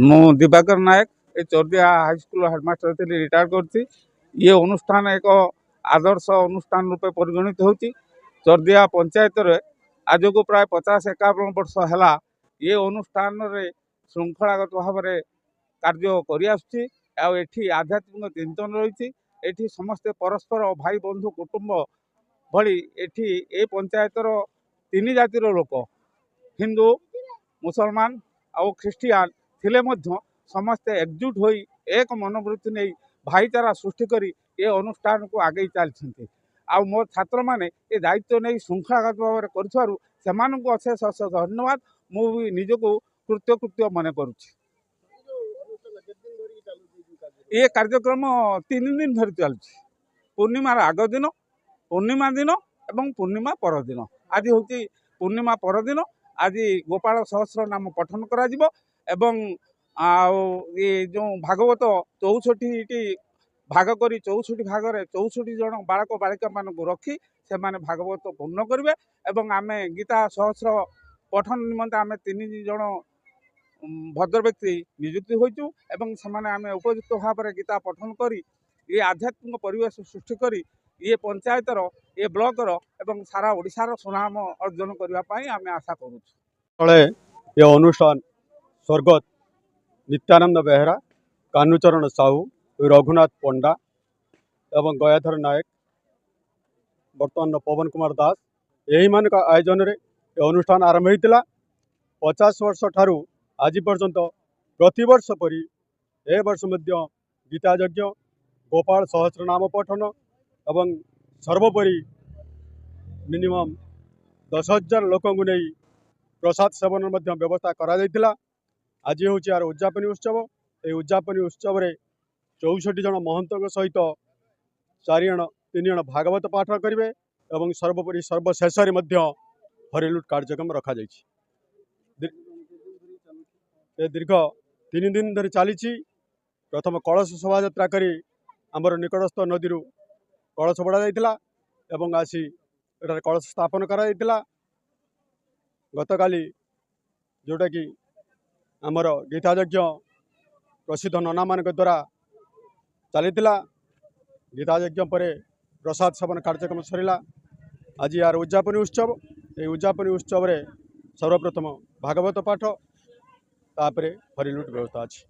मु दिवाकर नायक ए चौरदिया high school headmaster थी retire कर ये अनुष्ठान एक आदर्श अनुष्ठान रूपे परिगणित होती चौरदिया पंचायत रे आज को प्राय 50-51 वर्ष है ये अनुष्ठान रे श्रृंखलागत भाव में कार्य करी आध्यात्मिक चिंतन रही समस्ते परस्पर भाई बंधु कुटुंब भली एठी ए पंचायतर 3 जातिर लोक हिंदू मुसलमान और ख्रिस्टियान थिले मध्य समस्ते एकजुट होई एक मनोवृत्ति नहीं भाईचारा सृष्टि करी ये अनुष्ठान को आगे चलते आउ मो छात्र मैंने ये दायित्व नहीं श्रृंखलागत भाव में अशेष अशेष धन्यवाद मुझे निजको कृतकृत्य मन करुच्ची। ये कार्यक्रम 3 दिन धरी चलती पूर्णिमार आग दिन पूर्णिमा दिन एवं पूर्णिमा परदिन आज हूँ पूर्णिमा परदिन आज गोपाल सहस्र नाम पठन करा एवं ये जो भागवत 64टी भाग करी 64 भागरे 64 जन बालक बालिका मान रखी से माने भागवत पूर्ण करेंगे एवं आमे गीता सहस्र पठन निमंते आमे 3 जन भद्र व्यक्ति नियुक्ति होइचु एवं समाने आमे उपयुक्त भाव में गीता पठन करी ये आध्यात्मिक परिवेश सृष्टि करी ये पंचायतर ये ब्लॉकर एवं सारा ओडिशार सुनाम अर्जन करने आमे आशा करुँ। ये अनुष्ठान स्वर्गत नित्यानंद बेहरा कान्हूचरण साहू रघुनाथ पंडा एवं गयाधर नायक बर्तमान पवन कुमार दास यही मान आयोजन रे अनुष्ठान आरंभ होता 50 वर्ष ठारू आज पर्यंत प्रतिवर्ष परी ए वर्ष मध्य गीता यज्ञ गोपाल सहस्र नाम पठन एवं सर्वोपरि मिनिमम 10,000 लोक नहीं प्रसाद सेवन व्यवस्था करा आज हूँ यार उद्यापनी उत्सव ये उद्यापनी उत्सव रे 64 जन महंत सहित 4 जन 3 जन भागवत पाठ करेंगे एवं सर्वोपरि सर्वशेष हरिलुट कार्यक्रम रखा दीर्घ 3 दिन धरी चली प्रथम कलश शोभा यात्रा करी आमर निकटस्थ नदी कलश बड़ा जाइतिला एवं आसी एटार कलश स्थापन करा गतकाली जोटा कि आमर गीता यज्ञ प्रसिद्ध नना मान द्वारा चली गीता यज्ञ पर प्रसाद सेवन कार्यक्रम सरला आज यार उद्यापनी उत्सव ये उद्यापनी उत्सव रे सर्वप्रथम भागवत पाठ तापरे हरिलुट व्यवस्था अच्छी।